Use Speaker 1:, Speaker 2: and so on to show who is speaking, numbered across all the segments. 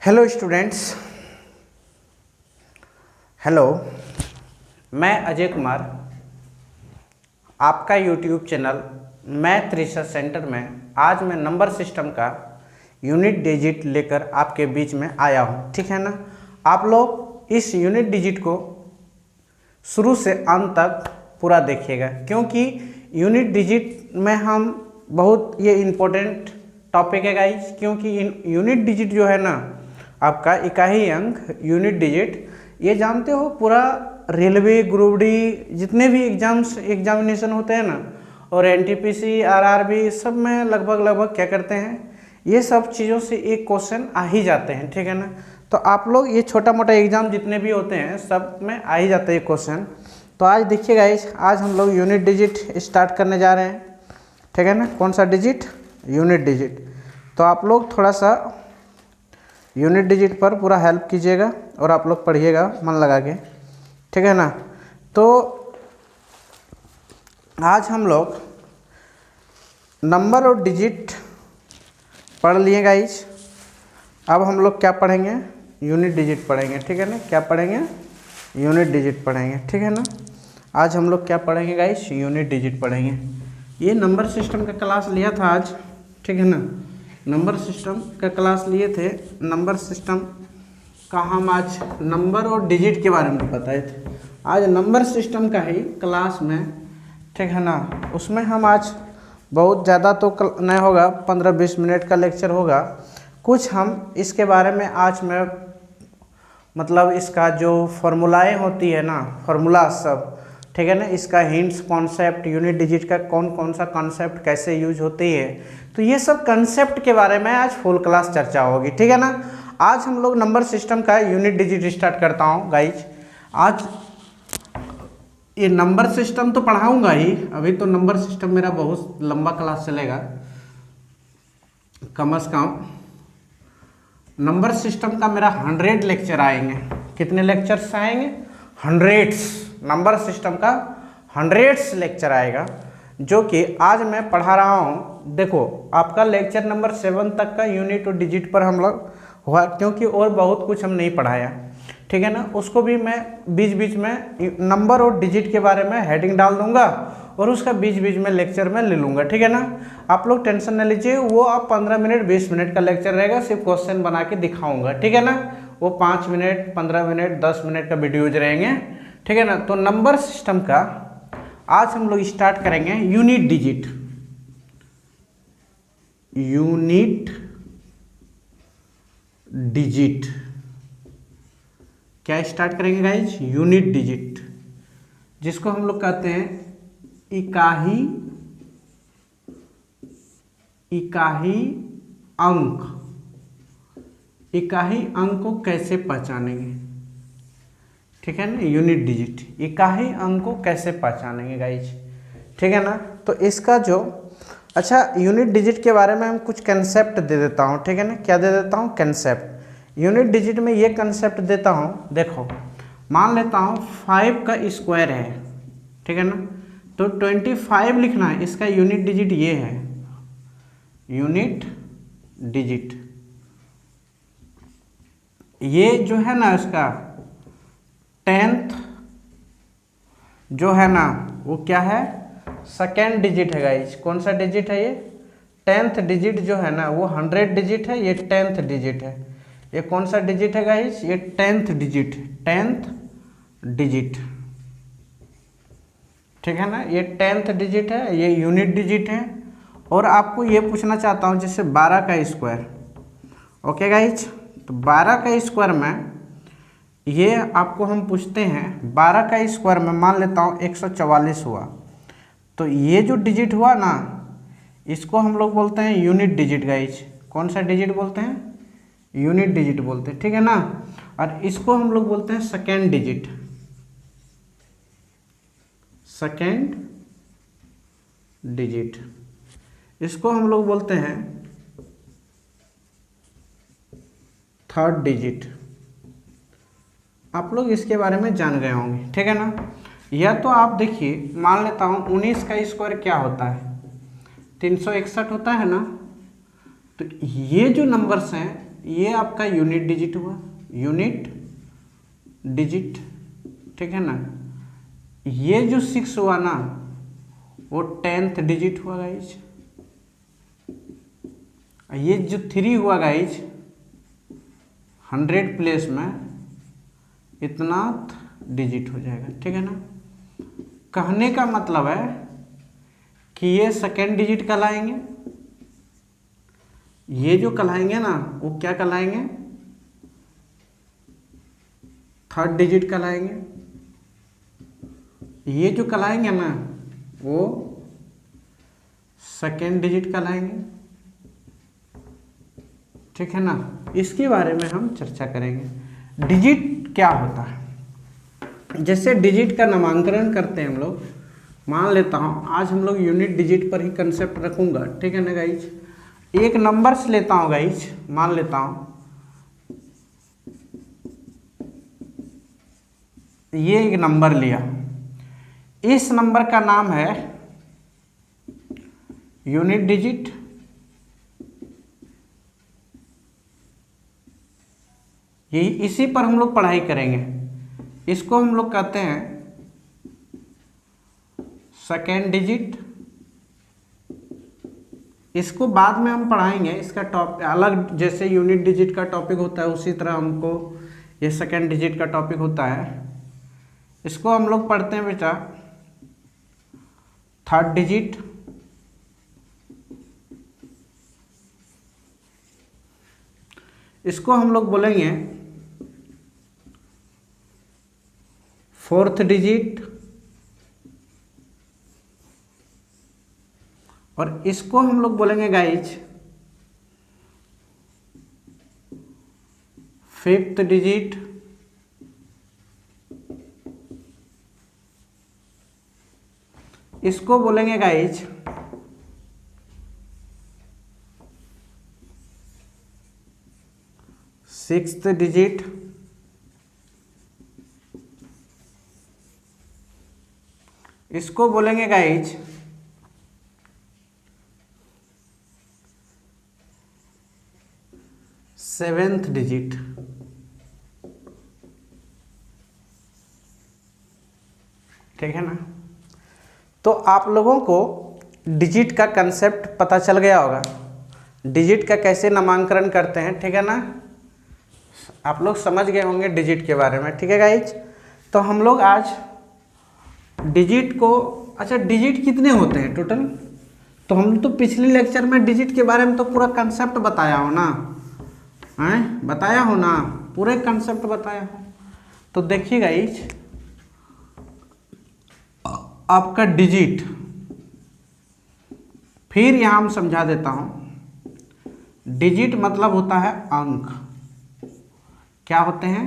Speaker 1: Hello students, hello. मैं अजय कुमार, आपका YouTube channel math research centre में आज मैं नंबर सिस्टम का यूनिट डिजिट लेकर आपके बीच में आया हूँ। ठीक है ना। आप लोग इस यूनिट डिजिट को शुरू से अंत तक पूरा देखिएगा, क्योंकि यूनिट डिजिट में हम बहुत ये इम्पोर्टेंट टॉपिक है गाइज। क्योंकि यूनिट डिजिट जो है ना, आपका इकाई अंक यूनिट डिजिट, ये जानते हो पूरा रेलवे, ग्रुप डी, जितने भी एग्जामिनेशन होते हैं ना, और एनटीपीसी, आरआरबी, सब में लगभग क्या करते हैं, ये सब चीज़ों से एक क्वेश्चन आ ही जाते हैं। ठीक है ना। तो आप लोग ये छोटा मोटा एग्जाम जितने भी होते हैं सब में आ ही जाते हैं क्वेश्चन। तो आज देखिएगा, आज हम लोग यूनिट डिजिट स्टार्ट करने जा रहे हैं। ठीक है ना। कौन सा डिजिट? Unit digit. तो आप लोग थोड़ा सा यूनिट डिजिट पर पूरा हेल्प कीजिएगा और आप लोग पढ़िएगा मन लगा के। ठीक है ना। तो आज हम लोग नंबर और डिजिट पढ़ लिए गाइज। अब हम लोग क्या पढ़ेंगे? यूनिट डिजिट पढ़ेंगे। ठीक है ना। क्या पढ़ेंगे? यूनिट डिजिट पढ़ेंगे। ठीक है ना। आज हम लोग क्या पढ़ेंगे गाइज? यूनिट डिजिट पढ़ेंगे। ये नंबर सिस्टम का क्लास लिया था आज। ठीक है ना। नंबर सिस्टम का क्लास लिए थे। नंबर सिस्टम का हम आज नंबर और डिजिट के बारे में बताए थे। आज नंबर सिस्टम का ही क्लास में, ठीक है ना, उसमें हम आज बहुत ज़्यादा तो नहीं होगा, 15-20 मिनट का लेक्चर होगा। कुछ हम इसके बारे में आज मैं मतलब इसका जो फॉर्मूलाएँ होती है ना, फार्मूला सब, ठीक है ना, इसका हिंट्स, कॉन्सेप्ट, यूनिट डिजिट का कौन कौन सा कॉन्सेप्ट कैसे यूज होती है, तो ये सब कंसेप्ट के बारे में आज फुल क्लास चर्चा होगी। ठीक है ना। आज हम लोग नंबर सिस्टम का यूनिट डिजिट स्टार्ट करता हूँ गाइज। आज ये नंबर सिस्टम तो पढ़ाऊंगा ही, अभी तो नंबर सिस्टम मेरा बहुत लंबा क्लास चलेगा, कम से कम नंबर सिस्टम का मेरा 100 लेक्चर आएंगे। कितने लेक्चर्स आएंगे? 100। नंबर सिस्टम का 100 लेक्चर आएगा, जो कि आज मैं पढ़ा रहा हूँ। देखो, आपका लेक्चर नंबर 7 तक का यूनिट और डिजिट पर हम लोग हुआ, क्योंकि और बहुत कुछ हम नहीं पढ़ाया। ठीक है ना। उसको भी मैं बीच बीच में नंबर और डिजिट के बारे में हेडिंग डाल दूंगा और उसका बीच बीच में लेक्चर में ले लूँगा। ठीक है ना। आप लोग टेंशन न लीजिए, वो आप 15 मिनट 20 मिनट का लेक्चर रहेगा, सिर्फ क्वेश्चन बना के दिखाऊंगा। ठीक है ना। वो 5 मिनट, 15 मिनट, 10 मिनट का वीडियोज रहेंगे। ठीक है ना। तो नंबर सिस्टम का आज हम लोग स्टार्ट करेंगे यूनिट डिजिट। यूनिट डिजिट क्या स्टार्ट करेंगे गाइज? यूनिट डिजिट, जिसको हम लोग कहते हैं इकाई अंक। इकाई अंक को कैसे पहचानेंगे? ठीक है ना। यूनिट डिजिट, इकाई अंक को कैसे पहचानेंगे गाइज? ठीक है ना। तो इसका जो यूनिट डिजिट के बारे में हम कुछ कंसेप्ट दे देता हूँ। ठीक है ना। क्या दे देता हूँ? कंसेप्ट। यूनिट डिजिट में ये कंसेप्ट देता हूँ। देखो, मान लेता हूँ 5 का स्क्वायर है। ठीक है ना। तो 25 लिखना है, इसका यूनिट डिजिट ये है। यूनिट डिजिट ये जो है ना, इसका 10th जो है ना, वो क्या है? सेकेंड डिजिट है गाइज। कौन सा डिजिट है ये? 10th डिजिट जो है ना, वो 100 डिजिट है, ये 10th डिजिट है। ये कौन सा डिजिट है गाइज? ये 10th डिजिट, 10th डिजिट। ठीक है ना। ये 10th डिजिट है, ये यूनिट डिजिट है। और आपको ये पूछना चाहता हूँ, जैसे 12 का स्क्वायर। Okay guys. तो 12 का स्क्वायर में ये आपको हम पूछते हैं, 12 का स्क्वायर में मान लेता हूँ 144 हुआ। तो ये जो डिजिट हुआ ना, इसको हम लोग बोलते हैं यूनिट डिजिट गाइज। कौन सा डिजिट बोलते हैं? यूनिट डिजिट बोलते हैं। ठीक है ना। और इसको हम लोग बोलते हैं सेकेंड डिजिट। सेकेंड डिजिट, इसको हम लोग बोलते हैं थर्ड डिजिट। आप लोग इसके बारे में जान गए होंगे। ठीक है ना। या तो आप देखिए, मान लेता हूँ 19 का स्क्वायर क्या होता है? 361 होता है ना। तो ये जो नंबर्स हैं, ये आपका यूनिट डिजिट हुआ, यूनिट डिजिट, ठीक है ना। ये जो 6 हुआ ना वो 10th डिजिट हुआ गाइज। ये जो 3 हुआ गाइज 100 प्लेस में इतना डिजिट हो जाएगा, ठीक है ना। कहने का मतलब है कि ये सेकेंड डिजिट कहलाएंगे, ये जो कहलाएंगे ना वो क्या कहलाएंगे, थर्ड डिजिट कहलाएंगे। ये जो कहलाएंगे ना वो सेकेंड डिजिट कहलाएंगे, ठीक है ना। इसके बारे में हम चर्चा करेंगे। डिजिट क्या होता है, जैसे डिजिट का नामकरण करते हैं हम लोग। मान लेता हूँ आज हम लोग यूनिट डिजिट पर ही कंसेप्ट रखूंगा, ठीक है ना गाइज। एक नंबर से लेता हूँ गाइज, मान लेता हूँ ये एक नंबर लिया, इस नंबर का नाम है यूनिट डिजिट। यही इसी पर हम लोग पढ़ाई करेंगे। इसको हम लोग कहते हैं सेकेंड डिजिट। इसको बाद में हम पढ़ाएंगे, इसका टॉपिक अलग, जैसे यूनिट डिजिट का टॉपिक होता है उसी तरह हमको ये सेकेंड डिजिट का टॉपिक होता है। इसको हम लोग पढ़ते हैं बेटा थर्ड डिजिट। इसको हम लोग बोलेंगे फोर्थ डिजिट, और इसको हम लोग बोलेंगे गाइज फिफ्थ डिजिट। इसको बोलेंगे गाइज सिक्स्थ डिजिट। इसको बोलेंगे गाइज सेवेंथ डिजिट। ठीक है ना। तो आप लोगों को डिजिट का कंसेप्ट पता चल गया होगा, डिजिट का कैसे नामकरण करते हैं, ठीक है ना। आप लोग समझ गए होंगे डिजिट के बारे में, ठीक है गाइज। तो हम लोग आज डिजिट को, अच्छा डिजिट कितने होते हैं टोटल, तो हम तो पिछले लेक्चर में डिजिट के बारे में तो पूरा कंसेप्ट बताया हो ना, हैं बताया हो ना, पूरे कंसेप्ट बताया हो। तो देखिए गाइज आपका डिजिट, फिर यहां हम समझा देता हूं। डिजिट मतलब होता है अंक। क्या होते हैं,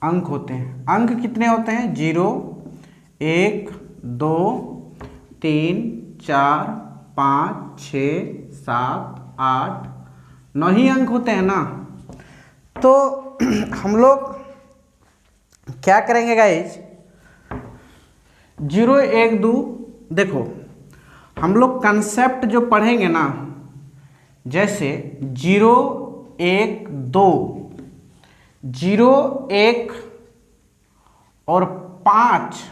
Speaker 1: अंक होते हैं। अंक कितने होते हैं, 0 1 2 3 4 5 6 7 8 9 ही अंक होते हैं ना। तो हम लोग क्या करेंगे गाइज, 0 1 2, देखो हम लोग कंसेप्ट जो पढ़ेंगे ना, जैसे 0 1 2, 0 1 और 5,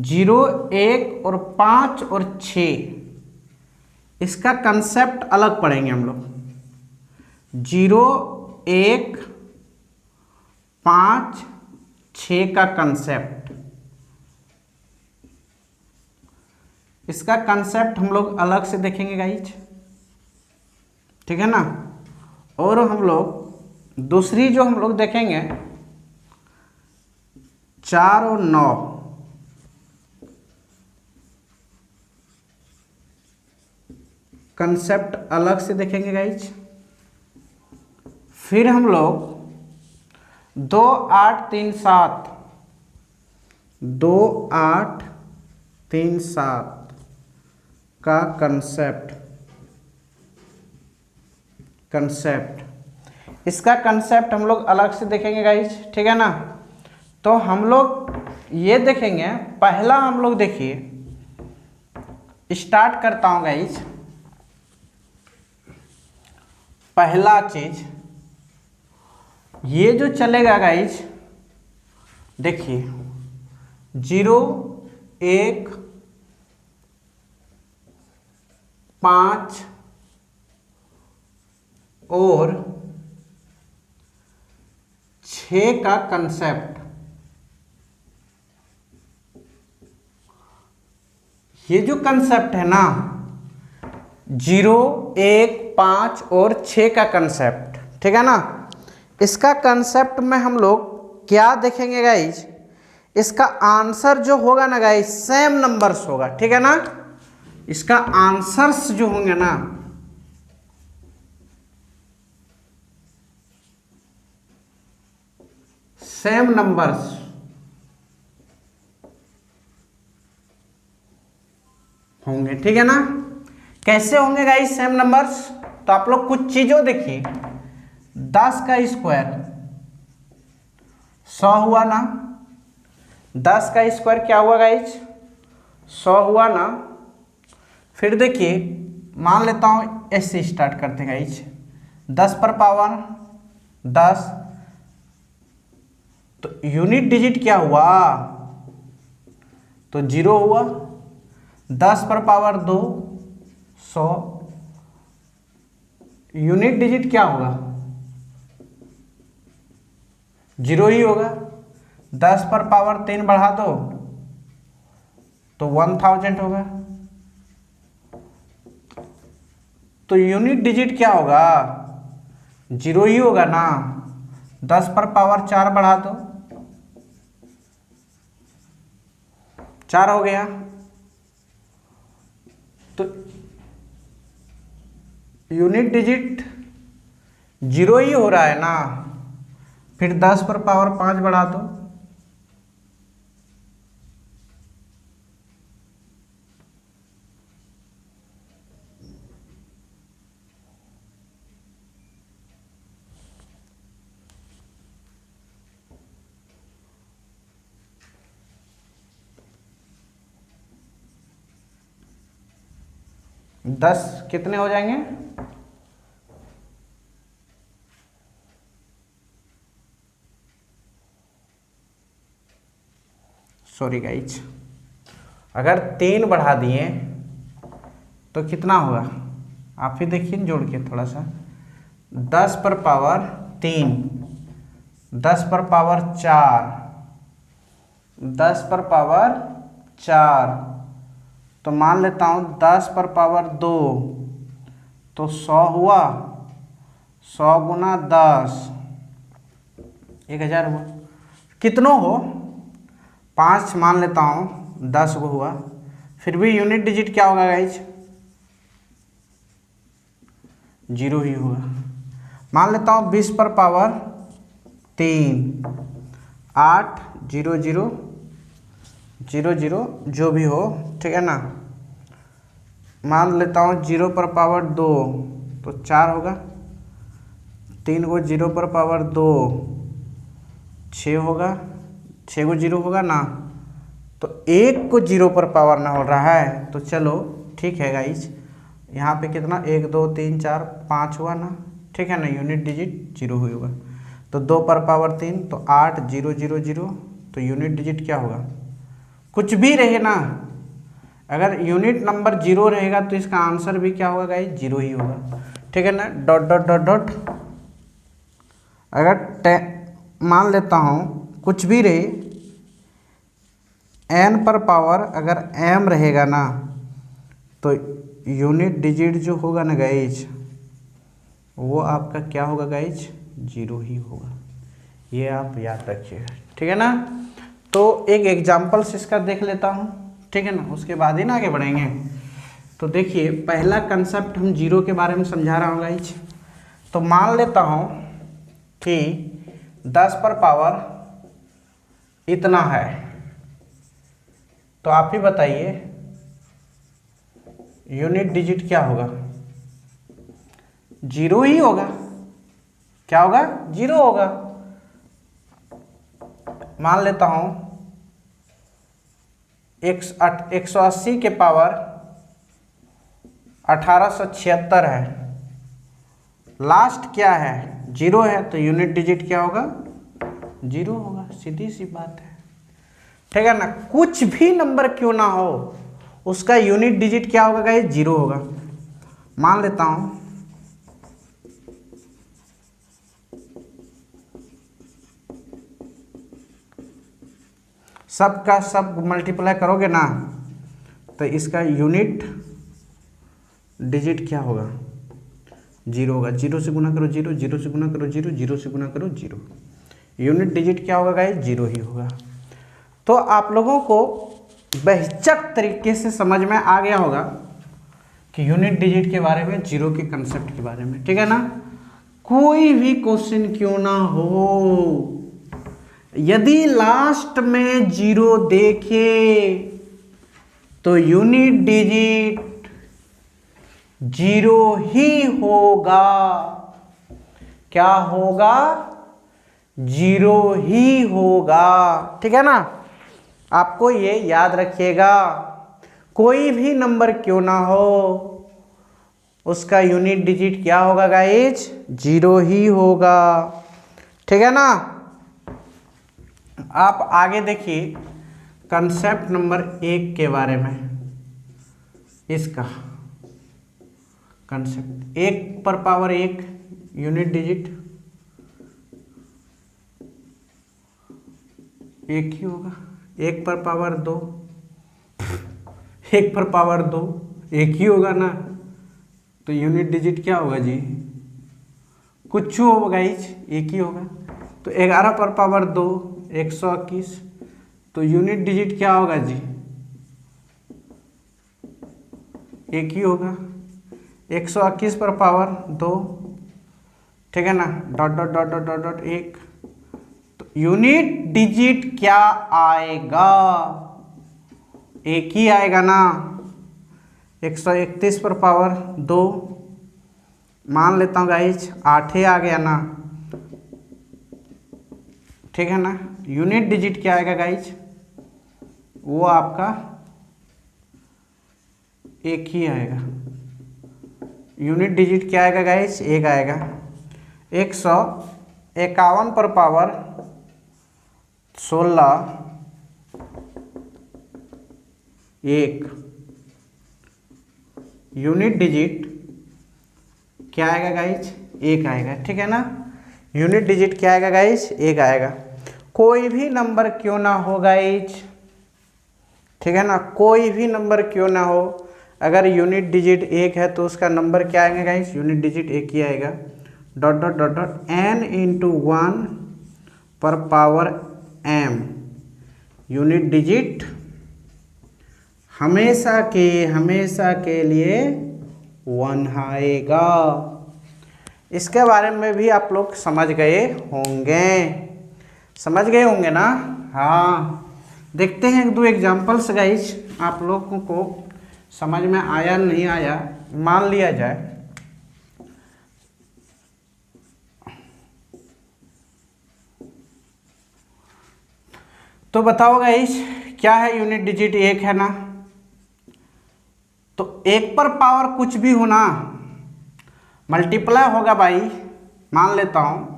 Speaker 1: 0 1 और 5 और 6, इसका कंसेप्ट अलग पढ़ेंगे हम लोग। 0 1 5 6 का कंसेप्ट, इसका कंसेप्ट हम लोग अलग से देखेंगे गाइज, ठीक है ना। और हम लोग दूसरी जो हम लोग देखेंगे 4 और 9, कंसेप्ट अलग से देखेंगे गाइज। फिर हम लोग 2 8 3 7, 2 8 3 7 का कंसेप्ट, इसका कंसेप्ट हम लोग अलग से देखेंगे गाइज, ठीक है ना। तो हम लोग ये देखेंगे, पहला हम लोग देखिए, स्टार्ट करता हूं गाइज। पहला चीज ये जो चलेगा गाइज, देखिए 0 1 5 और 6 का कंसेप्ट, ये जो कंसेप्ट है ना 0 1 5 और 6 का कंसेप्ट, ठीक है ना, इसका कंसेप्ट में हम लोग क्या देखेंगे गाइज, इसका आंसर जो होगा ना गाइज सेम नंबर्स होगा, ठीक है ना, इसका आंसर्स जो होंगे ना सेम नंबर्स होंगे, ठीक है ना। कैसे होंगे गाइस सेम नंबर्स, तो आप लोग कुछ चीजों देखिए, 10 का स्क्वायर 100 हुआ ना, 10 का स्क्वायर क्या हुआ गाइस 100 हुआ ना। फिर देखिए मान लेता हूं एस से स्टार्ट करते हैं गाइस, 10 पर पावर 10, तो यूनिट डिजिट क्या हुआ, तो 0 हुआ, 10 पर पावर 2 100, यूनिट डिजिट क्या होगा 0 ही होगा, 10 पर पावर 3 बढ़ा दो तो 1000 होगा, तो यूनिट डिजिट क्या होगा 0 ही होगा ना, 10 पर पावर 4 बढ़ा दो 4 हो गया, तो यूनिट डिजिट 0 ही हो रहा है ना। फिर 10 पर पावर 5 बढ़ा दो, दस कितने हो जाएंगे, सॉरी गाइज, अगर 3 बढ़ा दिए तो कितना होगा, आप ही देखिए जोड़ के थोड़ा सा, 10 पर पावर 3, 10 पर पावर 4, 10 पर पावर 4, तो मान लेता हूँ 10 पर पावर 2, तो 100 हुआ, 100 गुना 10 1000 हुआ, कितनों हो 5 मान लेता हूँ 10 को हुआ, फिर भी यूनिट डिजिट क्या होगा गाइज 0 ही होगा। मान लेता हूँ 20 पर पावर 3, 8 0 0 0 0 जो भी हो, ठीक है ना, मान लेता हूँ 0 पर पावर 2 तो 4 होगा, 3 को 0 पर पावर 2 6 होगा, 6 को 0 होगा ना, तो 1 को 0 पर पावर ना हो रहा है, तो चलो ठीक है गाइज, यहाँ पे कितना 1 2 3 4 5 हुआ ना, ठीक है ना, यूनिट डिजिट 0 हुई होगा, तो 2 पर पावर 3 तो 8 0 0 0, तो यूनिट डिजिट क्या होगा, कुछ भी रहे ना, अगर यूनिट नंबर 0 रहेगा तो इसका आंसर भी क्या होगा गाइज 0 ही होगा, ठीक है ना। डॉट डॉट डॉट डॉट, अगर मान लेता हूँ कुछ भी रहे, n पर पावर अगर m रहेगा ना, तो यूनिट डिजिट जो होगा ना गाइज वो आपका क्या होगा गाइज 0 ही होगा, ये आप याद रखिएगा, ठीक है ना। तो एक एग्जाम्पल से इसका देख लेता हूँ, ठीक है ना, उसके बाद ही ना आगे बढ़ेंगे। तो देखिए पहला कंसेप्ट हम 0 के बारे में समझा रहा हूँ गाइज, तो मान लेता हूँ कि 10 पर पावर इतना है, तो आप ही बताइए यूनिट डिजिट क्या होगा 0 ही होगा, क्या होगा 0 होगा। मान लेता हूं 180 के पावर 1876 है, लास्ट क्या है, 0 है, तो यूनिट डिजिट क्या होगा, 0 होगा, सीधी सी बात है, ठीक है ना। कुछ भी नंबर क्यों ना हो उसका यूनिट डिजिट क्या होगा गाइस, 0 होगा। मान लेता हूं सब का सब मल्टीप्लाई करोगे ना तो इसका यूनिट डिजिट क्या होगा, 0 होगा। 0 से गुना करो 0, 0 से गुना करो 0, 0 से गुना करो 0, यूनिट डिजिट क्या होगा गाइस, 0 ही होगा। तो आप लोगों को बेहिचक तरीके से समझ में आ गया होगा कि यूनिट डिजिट के बारे में, 0 के कंसेप्ट के बारे में, ठीक है ना। कोई भी क्वेश्चन क्यों ना हो, यदि लास्ट में 0 देखे तो यूनिट डिजिट 0 ही होगा। क्या होगा, 0 ही होगा, ठीक है ना। आपको ये याद रखिएगा, कोई भी नंबर क्यों ना हो उसका यूनिट डिजिट क्या होगा गाइज, 0 ही होगा, ठीक है ना। आप आगे देखिए कंसेप्ट नंबर 1 के बारे में, इसका कंसेप्ट 1 पर पावर 1 यूनिट डिजिट 1 ही होगा। 1 पर पावर 2, 1 पर पावर 2 1 ही होगा ना, तो यूनिट डिजिट क्या होगा जी, कुछ होगा गाइज, 1 ही होगा। तो 11 पर पावर 2 121, तो यूनिट डिजिट क्या होगा जी, 1 ही होगा। 121 पर पावर 2, ठीक है ना, dot dot dot dot dot dot 1, तो यूनिट डिजिट क्या आएगा, 1 ही आएगा ना। 131 पर पावर 2, मान लेता हूँ गाइज 8 ही आ गया ना, ठीक है ना। यूनिट डिजिट क्या आएगा गाइज, वो आपका 1 ही आएगा। यूनिट डिजिट क्या आएगा गाइज, 1 आएगा। 151 पर पावर 16 1, यूनिट डिजिट क्या आएगा गाइज, 1 आएगा, ठीक है ना। यूनिट डिजिट क्या आएगा गाइज, 1 आएगा। कोई भी नंबर क्यों ना हो गाइज, ठीक है ना, कोई भी नंबर क्यों ना हो, अगर यूनिट डिजिट 1 है तो उसका नंबर क्या आएगा गाइज, यूनिट डिजिट 1 ही आएगा। Dot dot dot dot n into 1 पर पावर m, यूनिट डिजिट हमेशा के लिए 1 आएगा। इसके बारे में भी आप लोग समझ गए होंगे ना। हाँ, देखते हैं 1-2 एग्जाम्पल्स गाइज, आप लोगों को समझ में आया नहीं आया, मान लिया जाए। तो बताओ गाइज क्या है, यूनिट डिजिट 1 है ना, तो 1 पर पावर कुछ भी होना मल्टीप्लाई होगा भाई। मान लेता हूं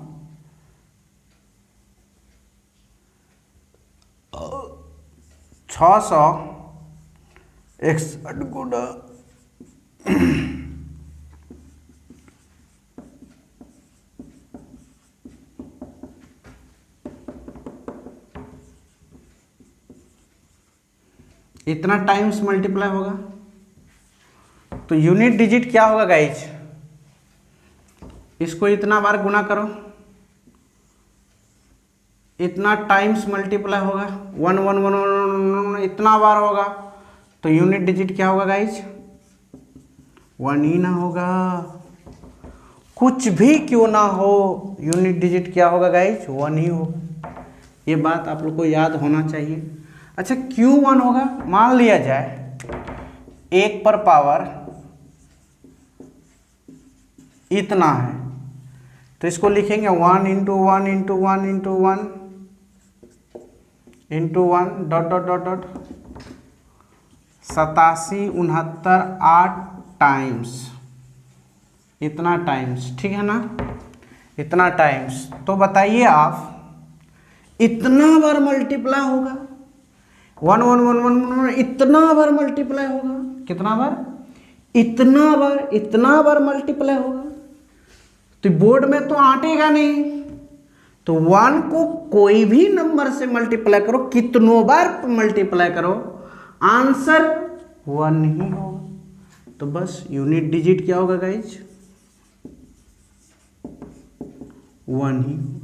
Speaker 1: 661 गुना इतना टाइम्स मल्टीप्लाई होगा, तो यूनिट डिजिट क्या होगा गाइज, इसको इतना बार गुना करो, इतना टाइम्स मल्टीप्लाई होगा, 1 1 1 1 इतना बार होगा, तो यूनिट डिजिट क्या होगा गाइज, 1 ही ना होगा। कुछ भी क्यों ना हो यूनिट डिजिट क्या होगा गाइज, 1 ही होगा। ये बात आप लोग को याद होना चाहिए। अच्छा क्यों 1 होगा, मान लिया जाए 1 पर पावर इतना है, तो इसको लिखेंगे 1 into 1 into 1 into 1 into 1 dot dot dot dot 87 69 8 times इतना टाइम्स, ठीक है ना, इतना टाइम्स। तो बताइए आप इतना बार मल्टीप्लाई होगा, 1 1 1 1 1 इतना बार मल्टीप्लाई होगा, कितना बार, इतना बार मल्टीप्लाई होगा। तो बोर्ड में तो आटेगा नहीं, तो 1 को कोई भी नंबर से मल्टीप्लाई करो, कितनों बार मल्टीप्लाई करो, आंसर 1 ही होगा। तो बस यूनिट डिजिट क्या होगा गाइज, 1 ही होगा।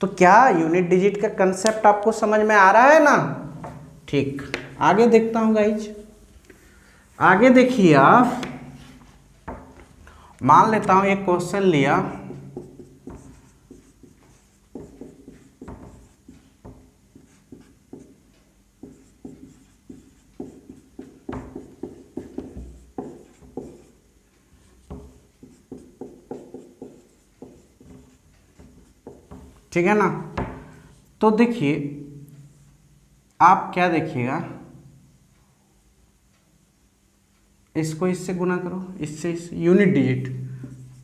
Speaker 1: तो क्या यूनिट डिजिट का कंसेप्ट आपको समझ में आ रहा है ना? ठीक, आगे देखता हूं गाइज। आगे देखिए आप, मान लेता हूं एक क्वेश्चन लिया, ठीक है ना। तो देखिए आप क्या देखिएगा, इसको इससे गुना करो, इससे यूनिट डिजिट,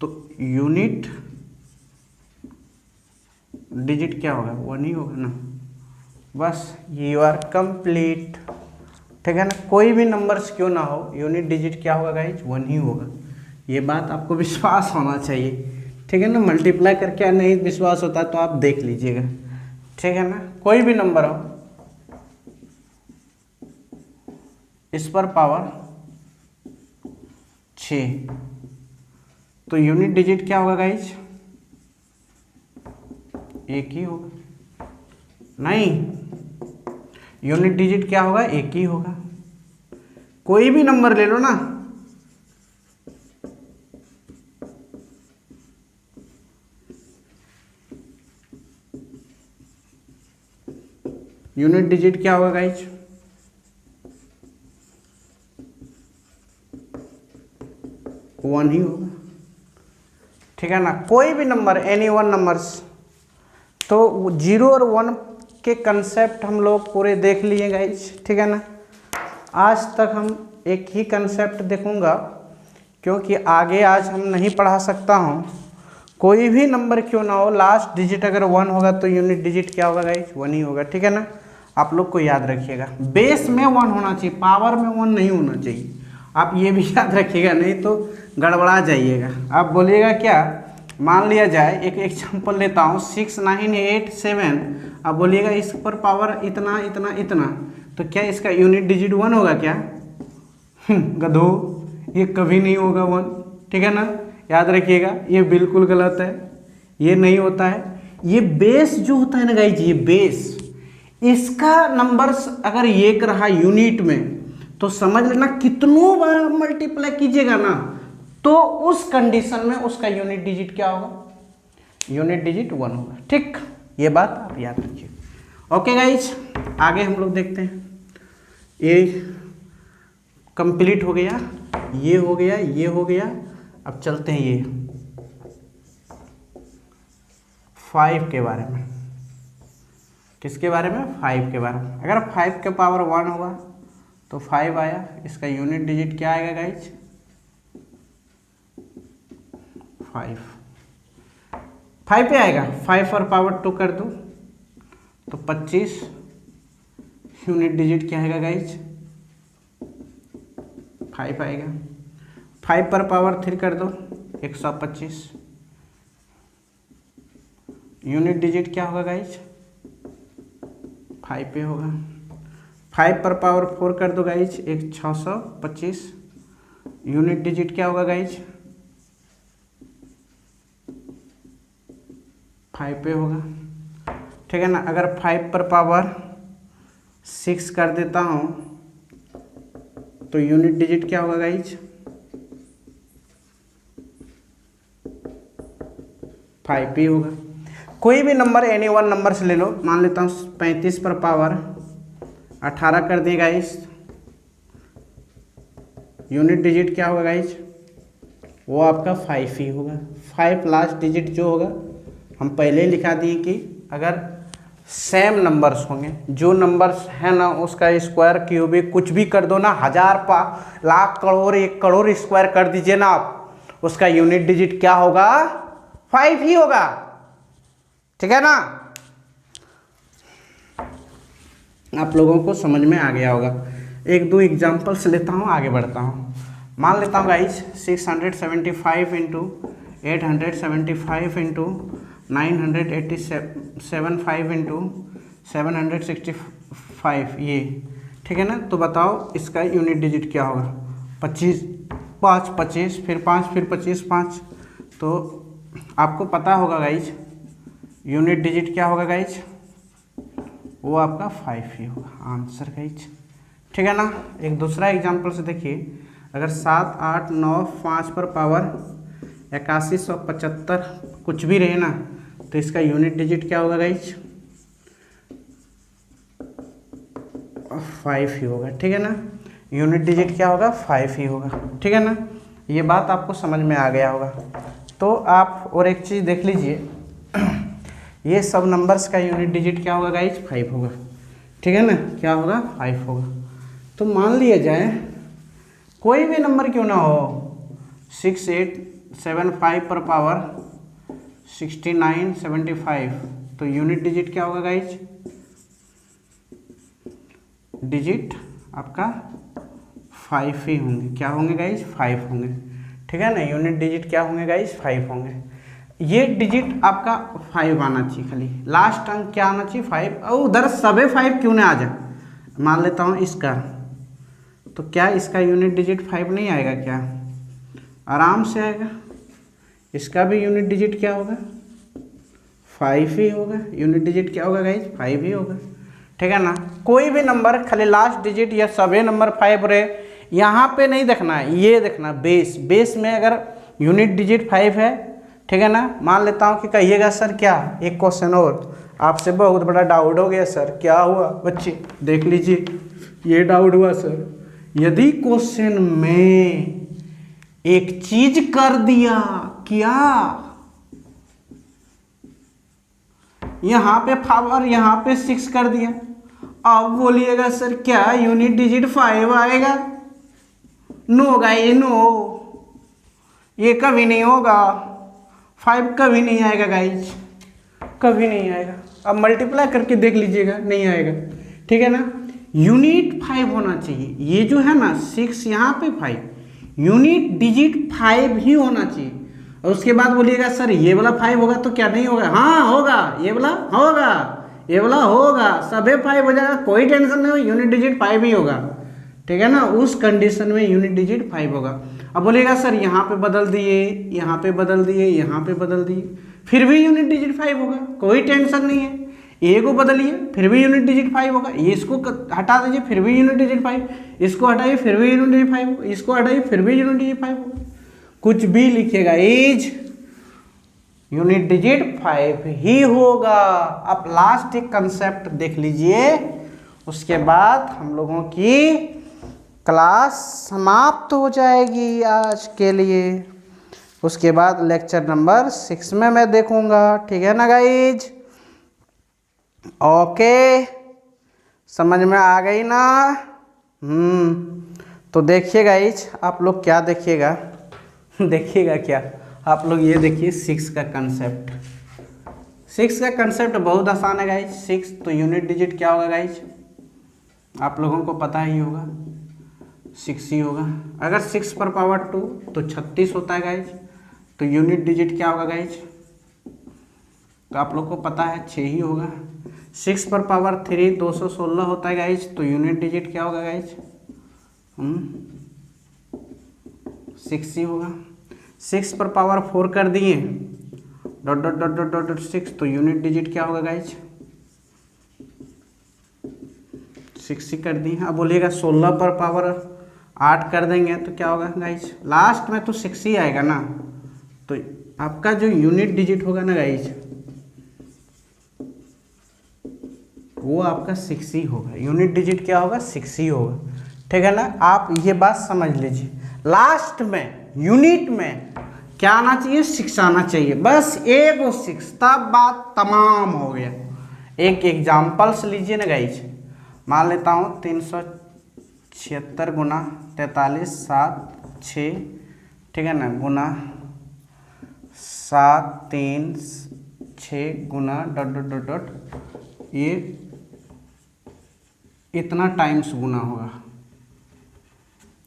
Speaker 1: तो यूनिट डिजिट क्या होगा, 1 ही होगा ना। बस यू आर कंप्लीट, ठीक है ना। कोई भी नंबर्स क्यों ना हो, यूनिट डिजिट क्या होगा गाइज, 1 ही होगा। ये बात आपको विश्वास होना चाहिए, ठीक है ना। मल्टीप्लाई करके नहीं विश्वास होता तो आप देख लीजिएगा, ठीक है ना। कोई भी नंबर हो, इस पर पावर 6, तो यूनिट डिजिट क्या होगा गाइज, 1 ही होगा। नहीं, यूनिट डिजिट क्या होगा, 1 ही होगा। कोई भी नंबर ले लो ना, यूनिट डिजिट क्या होगा गाइज, 1 ही होगा, ठीक है ना। कोई भी नंबर, एनी 1 नंबर्स, तो 0 और 1 के कंसेप्ट हम लोग पूरे देख लिए गाइज, ठीक है ना। आज तक हम एक ही कंसेप्ट देखूंगा, क्योंकि आगे आज हम नहीं पढ़ा सकता हूँ। कोई भी नंबर क्यों ना हो, लास्ट डिजिट अगर 1 होगा तो यूनिट डिजिट क्या होगा गाइज, 1 ही होगा, ठीक है ना। आप लोग को याद रखिएगा, बेस में 1 होना चाहिए, पावर में 1 नहीं होना चाहिए। आप ये भी याद रखिएगा, नहीं तो गड़बड़ा जाइएगा। आप बोलिएगा क्या, मान लिया जाए एक एग्जाम्पल लेता हूँ, 6 9 8 7, आप बोलिएगा इस पर पावर इतना इतना इतना, तो क्या इसका यूनिट डिजिट 1 होगा क्या? गधो, ये कभी नहीं होगा 1, ठीक है ना। याद रखिएगा, ये बिल्कुल गलत है, ये नहीं होता है। ये बेस जो होता है ना गाइज, ये बेस, इसका नंबर्स अगर 1 रहा यूनिट में, तो समझ लेना कितनों बार मल्टीप्लाई कीजिएगा ना, तो उस कंडीशन में उसका यूनिट डिजिट क्या होगा, यूनिट डिजिट 1 होगा, ठीक। ये बात आप याद रखिए। ओके गाइज, आगे हम लोग देखते हैं। ये कंप्लीट हो गया, ये हो गया, ये हो गया। अब चलते हैं ये 5 के बारे में। किसके बारे में, 5 के बारे में। अगर 5 के पावर 1 होगा तो 5 आया, इसका यूनिट डिजिट क्या आएगा गाइज, 5 पे आएगा। 5 और पावर 2 कर दो तो 25, यूनिट डिजिट क्या आएगा गाइज, 5 आएगा। 5 पर पावर 3 कर दो, 125, यूनिट डिजिट क्या होगा गाइज, 5 पे होगा। 5 पर पावर 4 कर दो गाइज, 625, यूनिट डिजिट क्या होगा गाइज, 5 पे होगा, ठीक है ना। अगर 5 पर पावर 6 कर देता हूँ तो यूनिट डिजिट क्या होगा गाइज, 5 पे होगा। कोई भी नंबर, एनी 1 नंबर से ले लो, मान लेता हूँ 35 पर पावर 18 कर दिए गाइज, यूनिट डिजिट क्या होगा गाइज, वो आपका 5 ही होगा। 5 लास्ट डिजिट जो होगा, हम पहले ही लिखा दिए कि अगर सेम नंबर्स होंगे, जो नंबर्स है ना उसका स्क्वायर क्यूबिक कुछ भी कर दो ना, 1000 लाख करोड़ 1 करोड़ स्क्वायर कर दीजिए ना आप, उसका यूनिट डिजिट क्या होगा, 5 ही होगा, ठीक है ना। आप लोगों को समझ में आ गया होगा। एक दो एग्जांपल्स लेता हूँ, आगे बढ़ता हूँ। मान लेता हूँ गाइज 675 इंटू 875 इंटू 987 इंटू 765, ये ठीक है ना। तो बताओ इसका यूनिट डिजिट क्या होगा। 25, 5 25, फिर 5, फिर 25, 5। तो आपको पता होगा गाइज यूनिट डिजिट क्या होगा गाइज, वो आपका 5 ही होगा आंसर गाइज, ठीक है ना। एक दूसरा एग्जांपल से देखिए, अगर 7 8 9 5 पर पावर 8175 कुछ भी रहे ना, तो इसका यूनिट डिजिट क्या होगा गाइज, 5 ही होगा, ठीक है ना। यूनिट डिजिट क्या होगा, 5 ही होगा, ठीक है ना। ये बात आपको समझ में आ गया होगा। तो आप और एक चीज़ देख लीजिए, ये सब नंबर्स का यूनिट डिजिट क्या होगा गाइज, 5 होगा, ठीक है ना। क्या होगा, 5 होगा। तो मान लिया जाए कोई भी नंबर क्यों ना हो, 6875 पर पावर 6975, तो यूनिट डिजिट क्या होगा गाइज, डिजिट आपका 5 ही होंगे। क्या होंगे गाइज, 5 होंगे, ठीक है ना। यूनिट डिजिट क्या होंगे गाइज, 5 होंगे। ये डिजिट आपका 5 आना चाहिए, खाली लास्ट अंक क्या आना चाहिए, 5। और उधर सबे 5 क्यों ना आ जाए। मान लेता हूँ इसका, तो क्या इसका यूनिट डिजिट 5 नहीं आएगा क्या, आराम से आएगा। इसका भी यूनिट डिजिट क्या होगा, 5 ही होगा। यूनिट डिजिट क्या होगा गाइज, 5 ही होगा, ठीक है ना। कोई भी नंबर खाली लास्ट डिजिट या सभी नंबर 5 रहे, यहाँ पे नहीं देखना है, ये देखना बेस में अगर यूनिट डिजिट 5 है, ठीक है ना। मान लेता हूँ कि कहिएगा सर क्या, एक क्वेश्चन और आपसे बहुत बड़ा डाउट हो गया सर, क्या हुआ बच्चे, देख लीजिए ये डाउट हुआ सर, यदि क्वेश्चन में एक चीज कर दिया, क्या यहाँ पे पावर यहाँ पे 6 कर दिया, अब बोलिएगा सर क्या यूनिट डिजिट 5 आएगा, नो गाइस नो, ये कभी नहीं होगा, 5 कभी नहीं आएगा गाइज, कभी नहीं आएगा। अब मल्टीप्लाई करके देख लीजिएगा, नहीं आएगा, ठीक है ना। यूनिट 5 होना चाहिए, ये जो है ना 6 यहाँ पे 5, यूनिट डिजिट 5 ही होना चाहिए। और उसके बाद बोलिएगा सर ये वाला 5 होगा तो क्या नहीं होगा, हाँ होगा, ये वाला होगा, ये वाला होगा, सभी 5 हो जाएगा, कोई टेंशन नहीं हो, यूनिट डिजिट 5 ही होगा, ठीक है ना। उस कंडीशन में यूनिट डिजिट 5 होगा। अब बोलिएगा सर यहाँ पे बदल दिए, यहाँ पे बदल दिए, यहाँ पे बदल दिए, फिर भी यूनिट डिजिट 5 होगा, कोई टेंशन नहीं है। ए को बदलिए फिर भी यूनिट डिजिट 5 होगा, ये इसको हटा दीजिए फिर भी यूनिट डिजिट 5, इसको हटाइए फिर भी यूनिट डिजिट 5 होगा, इसको हटाइए फिर भी यूनिट डिजिट 5 होगा, कुछ भी लिखिएगा इज यूनिट डिजिट 5 ही होगा। अब लास्ट एक कंसेप्ट देख लीजिए, उसके बाद हम लोगों की क्लास समाप्त हो जाएगी आज के लिए। उसके बाद लेक्चर नंबर 6 में मैं देखूंगा, ठीक है ना गाइज। ओके, समझ में आ गई ना। तो देखिए गाइज, आप लोग क्या देखिएगा देखिएगा क्या, आप लोग ये देखिए 6 का कंसेप्ट। 6 का कंसेप्ट बहुत आसान है गाइज। 6 तो यूनिट डिजिट क्या होगा गाइज, आप लोगों को पता ही होगा, 6 ही होगा। अगर 6 पर पावर 2 तो 36 होता है गाइज, तो यूनिट डिजिट क्या होगा गाइज, तो आप लोग को पता है 6 ही होगा। 6 पर पावर 3 216 होता है गाइज, तो यूनिट डिजिट क्या होगा गाइज, 6 ही होगा। 6 पर पावर 4 कर दिए dot dot dot dot dot 6, तो यूनिट डिजिट क्या होगा गाइज, 6 ही कर दिए। अब बोलिएगा 16 पर पावर 8 कर देंगे तो क्या होगा गाइज, लास्ट में तो 6 ही आएगा ना, तो आपका जो यूनिट डिजिट होगा ना गाइज, वो आपका 6 ही होगा। यूनिट डिजिट क्या होगा, 6 ही होगा, ठीक है ना। आप ये बात समझ लीजिए, लास्ट में यूनिट में क्या आना चाहिए, 6 आना चाहिए, बस एक वो 6, तब बात तमाम हो गया। एक एग्जाम्पल्स लीजिए ना गाइज, मान लेता हूँ 376 गुना 43 7 6 ठीक है ना, गुना 7 3 6 गुना डॉट डॉट डॉट डॉट, ये इतना टाइम्स गुना होगा।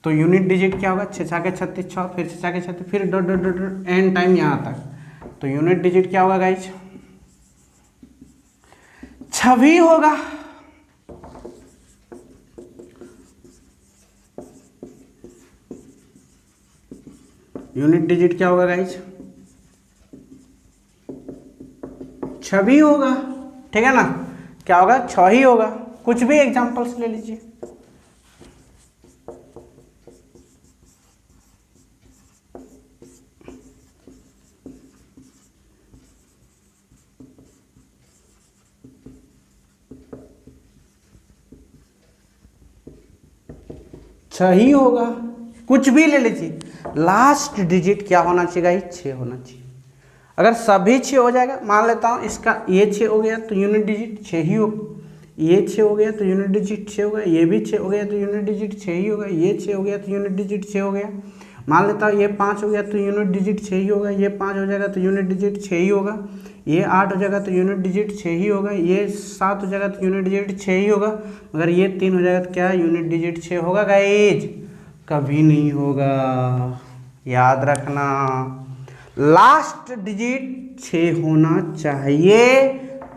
Speaker 1: तो यूनिट डिजिट क्या होगा, 6 6 36 6, फिर 6 6 36, फिर dot dot dot dot n time यहाँ तक। तो यूनिट डिजिट क्या होगा गाइज, 26 होगा। यूनिट डिजिट क्या होगा गाइज, 26 होगा। ठीक है ना, क्या होगा, 6 ही होगा। कुछ भी एग्जांपल्स ले लीजिए। ही होगा, कुछ भी ले लीजिए। लास्ट डिजिट क्या होना चाहिए गाइस, 6 होना चाहिए। अगर सभी 6 हो जाएगा, मान लेता हूँ इसका ये 6 हो गया तो यूनिट डिजिट 6 ही होगा, ये 6 हो गया तो यूनिट डिजिट 6 होगा, ये भी 6 हो गया तो यूनिट डिजिट 6 ही होगा, ये 6 हो गया तो यूनिट डिजिट 6 हो गया। मान लेता हूँ ये 5 हो गया तो यूनिट डिजिट 6 ही होगा, ये 5 हो जाएगा तो यूनिट डिजिट 6 ही होगा, ये 8 हो जाएगा तो यूनिट डिजिट 6 ही होगा, ये 7 हो जाएगा तो यूनिट डिजिट 6 ही होगा। मगर ये 3 हो जाएगा तो क्या यूनिट डिजिट 6 होगा गाइज, कभी नहीं होगा। याद रखना, लास्ट डिजिट 6 होना चाहिए,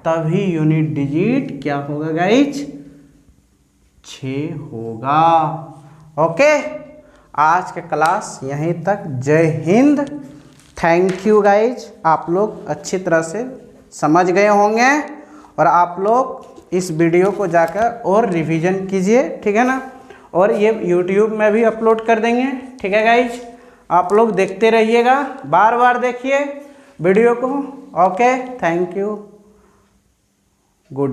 Speaker 1: तभी यूनिट डिजिट क्या होगा गाइज, 6 होगा। ओके, आज के क्लास यहीं तक। जय हिंद, थैंक यू गाइज। आप लोग अच्छी तरह से समझ गए होंगे और आप लोग इस वीडियो को जाकर और रिवीजन कीजिए, ठीक है ना। और ये यूट्यूब में भी अपलोड कर देंगे, ठीक है गाइज। आप लोग देखते रहिएगा, बार बार देखिए वीडियो को। Okay, thank you, good.